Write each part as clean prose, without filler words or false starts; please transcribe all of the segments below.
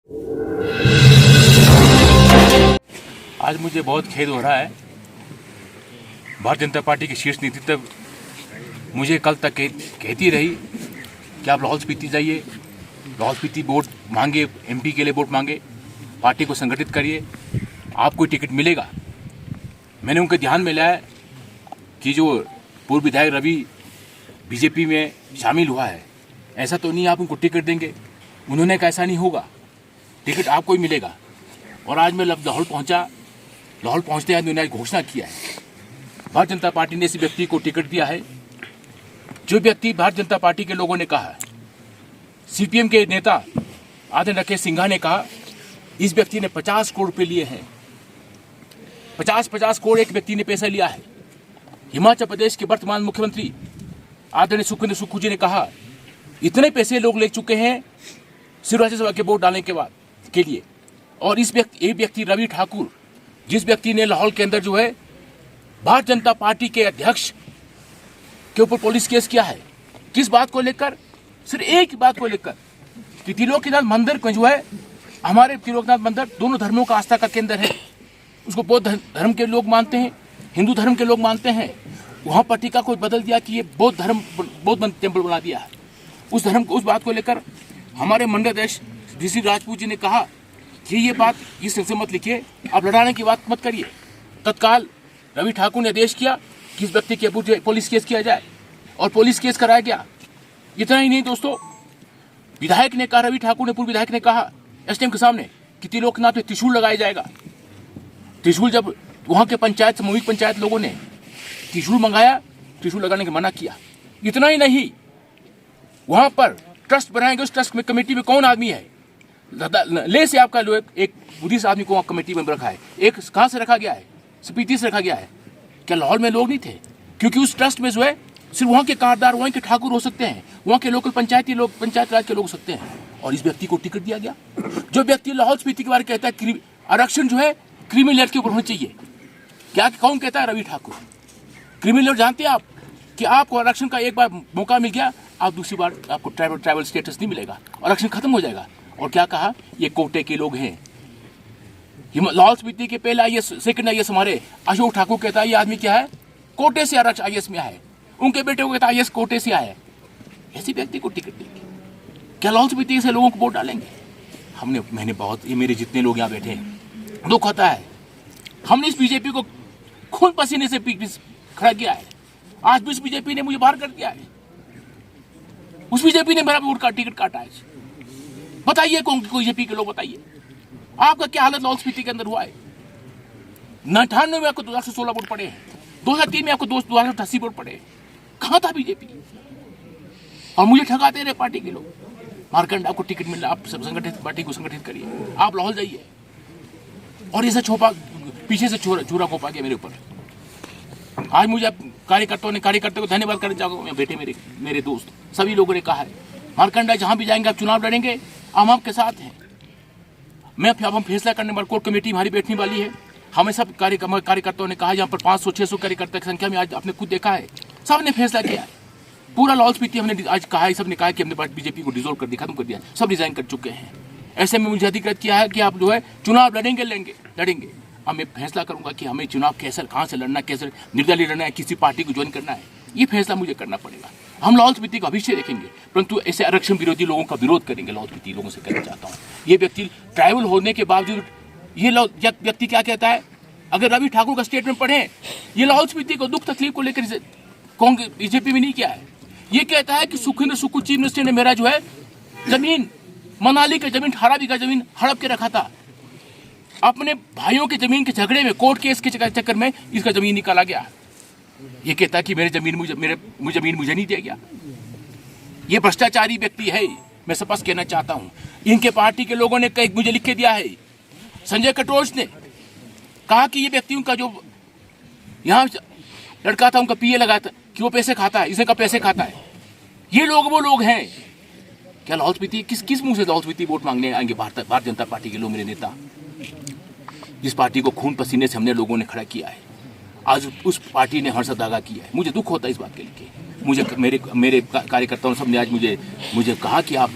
आज मुझे बहुत खेद हो रहा है। भारतीय जनता पार्टी की शीर्ष नेतृत्व मुझे कल तक कहती रही कि आप लाहौल स्पीति जाइए, लाहौल स्पीति वोट मांगे, एमपी के लिए वोट मांगे, पार्टी को संगठित करिए, आपको टिकट मिलेगा। मैंने उनके ध्यान में लाया कि जो पूर्व विधायक रवि बीजेपी में शामिल हुआ है, ऐसा तो नहीं आप उनको टिकट देंगे। उन्होंने कहा ऐसा नहीं होगा, टिकट आपको ही मिलेगा। और आज मैं लाहौल पहुंचा। लाहौल पहुंचते हैं उन्होंने घोषणा किया है, भारतीय जनता पार्टी ने इस व्यक्ति को टिकट दिया है। जो व्यक्ति भारतीय जनता पार्टी के लोगों ने कहा, सीपीएम के नेता आदरणीय राकेश सिंघा ने कहा इस व्यक्ति ने 50 करोड़ रुपए लिए हैं। 50 करोड़ एक व्यक्ति ने पैसा लिया है। हिमाचल प्रदेश के वर्तमान मुख्यमंत्री आदरणीय सुखविंदर सुक्खू जी ने कहा इतने पैसे लोग ले चुके हैं सिर्फ राज्यसभा के वोट डालने के बाद के लिए। और इस व्यक्ति रवि ठाकुर, जिस व्यक्ति ने लाहौल के अंदर जो है भारतीय जनता पार्टी के अध्यक्ष के ऊपर पुलिस केस किया है, किस बात को लेकर? सिर्फ एक बात को लेकर कि त्रिलोकीनाथ मंदिर को जो है, हमारे त्रिलोकीनाथ मंदिर दोनों धर्मों का आस्था का केंद्र है। उसको बौद्ध धर्म के लोग मानते हैं, हिंदू धर्म के लोग मानते हैं। वहाँ पट्टिका को बदल दिया कि ये बौद्ध टेम्पल बना दिया है। उस धर्म को, उस बात को लेकर हमारे मंडल अध्यक्ष ऋषि राजपूत जी ने कहा कि ये बात इस सिलसिले मत लिखिए, आप लड़ाने की बात मत करिए। तत्काल रवि ठाकुर ने आदेश किया कि इस व्यक्ति के ऊपर पुलिस केस किया जाए और पुलिस केस कराया गया। इतना ही नहीं दोस्तों, विधायक ने कहा, रवि ठाकुर ने, पूर्व विधायक ने कहा एसडीएम के सामने कि त्रिलोकनाथ में त्रिशूल लगाया जाएगा। त्रिशूल जब वहाँ के पंचायत, सामूहिक पंचायत लोगों ने त्रिशूल मंगाया, त्रिशूल लगाने की मना किया। इतना ही नहीं, वहाँ पर ट्रस्ट बनाएंगे, उस ट्रस्ट में कमेटी में कौन आदमी है? ले से आपका लोग एक बुद्धिस्ट आदमी को कमेटी में रखा है। एक कहाँ से रखा गया है? स्पीति से रखा गया है। क्या लाहौल में लोग नहीं थे? क्योंकि उस ट्रस्ट में जो है सिर्फ वहाँ के कारदार, वहाँ के ठाकुर हो सकते हैं, वहाँ के लोकल पंचायती लोग, पंचायत राज के लोग हो सकते हैं। और इस व्यक्ति को टिकट दिया गया। जो व्यक्ति लाहौल स्पीति के बारे में कहता है आरक्षण जो है क्रीमी लेयर के ऊपर होना चाहिए, क्या कौन कहता है? रवि ठाकुर। क्रीमी लेयर जानते हैं आप कि आपको आरक्षण का एक बार मौका मिल गया, आप दूसरी बार आपको ट्राइबल स्टेटस नहीं मिलेगा, आरक्षण खत्म हो जाएगा। और क्या कहा? ये कोटे के लोग हैं। लाहौल स्पीति के पहले आईएएस, सेकंड आईएएस हमारे अशोक ठाकुर कहता है ये आदमी क्या है? कोटे से आरक्षण आईएएस में आया। उनके बेटे को कहता है आईएएस कोटे से आया है। ऐसे व्यक्ति को टिकट देंगे? क्या लाहौल स्पीति से लोगों को वोट डालेंगे? मैंने बहुत, ये मेरे जितने लोग यहाँ बैठे हैं, दुख होता है। हमने इस बीजेपी को खून पसीने से खड़ा किया है। आज भी इस बीजेपी ने मुझे बाहर कर दिया है। उस बीजेपी ने मेरा वोट का टिकट काटा है। बताइए कौन बीजेपी के लोग, बताइए आपका क्या हालत लाहौल स्पीति के अंदर हुआ है? 98 में आपको 216 वोट पड़े हैं, 2003 में आपको 288 वोट पड़े। कहां था बीजेपी? और मुझे ठगाते रहे पार्टी के लोग। मार्कंड, आपको टिकट मिल रहा, आप सब संगठित पार्टी को संगठित करिए, आप लाहौल जाइए। और ये छोपा पीछे से छुरा खोपा गया मेरे ऊपर। आज मुझे कार्यकर्ता को धन्यवाद करना चाहूंगा। बेटे, मेरे दोस्त, सभी लोगों ने कहा है मार्कंडा जहां भी जाएंगे आप चुनाव लड़ेंगे, हम आपके साथ हैं। हम फैसला करने वाली कोर कमेटी हमारी बैठने वाली है। हमें सब कार्यकर्ताओं ने कहा, यहाँ पर 500-600 कार्यकर्ता की संख्या में आज आपने खुद देखा है, सब ने फैसला किया है। पूरा लाहौल स्पीति हमने आज कहा है, सब ने कहा कि हमने बीजेपी को डिसॉल्व कर दिया, खत्म कर दिया, सब रिजाइन कर चुके हैं। ऐसे में मुझे अधिकृत किया है कि आप जो है चुनाव लड़ेंगे। अब मैं फैसला करूंगा कि हमें चुनाव कैसे, कहाँ से लड़ना, कैसे निर्दलीय लड़ना है, किसी पार्टी को ज्वाइन करना है, ये फैसला मुझे करना पड़ेगा। हम लाहौल स्पीति का भविष्य देखेंगे, परंतु ऐसे आरक्षण विरोधी लोगों का विरोध करेंगे। लाहौल स्पीति लोगों से कहना चाहता हूँ, ये व्यक्ति ट्राइबल होने के बावजूद, ये व्यक्ति क्या कहता है? अगर रवि ठाकुर का स्टेटमेंट पढ़ें, ये लाहौल स्पीति को दुख तकलीफ को लेकर कांग्रेस बीजेपी में नहीं किया है। ये कहता है कि सुखविंदर सुक्खू चीफ मिनिस्टर ने मेरा जो है जमीन, मनाली का जमीन 18 बीघा जमीन हड़प के रखा था। अपने भाइयों के जमीन के झगड़े में, कोर्ट केस के चक्कर में इसका जमीन निकाला गया। ये कहता है कि मेरे जमीन मुझे नहीं दिया गया। ये भ्रष्टाचारी व्यक्ति है, मैं स्पष्ट कहना चाहता हूं। इनके पार्टी के लोगों ने मुझे लिख के दिया है, संजय कटोच ने कहा कि ये व्यक्ति उनका जो यहाँ लड़का था उनका पीए लगा था कि वो पैसे खाता है, इसका पैसे खाता है। ये लोग वो लोग हैं क्या? लाहौल स्पीति किस मुंह से लाहौल स्पीति वोट मांगने आएंगे? भारतीय जनता पार्टी के लोग, मेरे नेता, जिस पार्टी को खून पसीने से हमने लोगों ने खड़ा किया है, आज उस पार्टी ने हर्षदागा किया है। मुझे दुख होता है इस बात के लिए। मेरे कार्यकर्ताओं सब ने आज मुझे कहा कि आप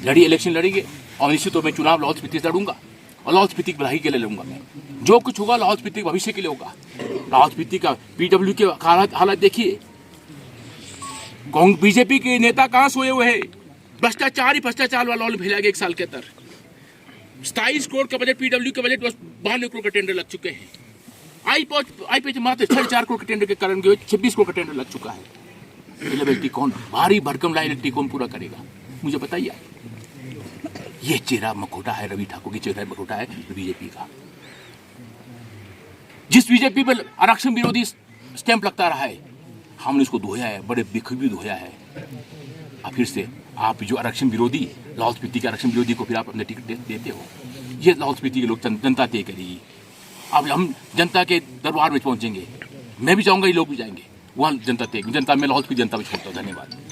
इलेक्शन लड़ेंगे, और निश्चित तौर में चुनाव लाहौल स्पीति से लड़ूंगा और लाहौल स्पीति की भलाई के लिए लड़ूंगा। मैं जो कुछ होगा लाहौल स्पीति के भविष्य के लिए होगा। लाहौल स्पीति का पीडब्ल्यू के हालात देखिए, बीजेपी के नेता कहां सोए हुए हैं। भ्रष्टाचार वाला लाहौल भेजा गया 1 साल के अंदर। 27 करोड़ का बजट, पीडब्ल्यू का बजट 92 करोड़ का टेंडर लग चुके हैं। आई पे मात्र 4.5 करोड़ के टेंडर के कारण 26 करोड़ का टेंडर लग चुका है। इलेक्ट्रिक कौन, भारी भरकम लाइबिलिटी कौन पूरा करेगा, मुझे बताइए। ये चेहरा मखोटा है, रवि ठाकुर की चेहरा मखोटा है बीजेपी का। जिस बीजेपी पर आरक्षण विरोधी स्टैंप लगता रहा है, हमने उसको धोया है, बड़े बेखूबी धोया है। अब फिर से आप जो आरक्षण विरोधी, लाहौल स्पीति के आरक्षण विरोधी को फिर आप अपने टिकट देते हो। ये लाहौल स्पीति के लोग जनता तय करेगी। अब हम जनता के दरबार में पहुंचेंगे, मैं भी जाऊंगा, ये लोग भी जाएंगे, वहाँ जनता में लाहौल स्पीति जनता में छोड़ता हूँ। धन्यवाद।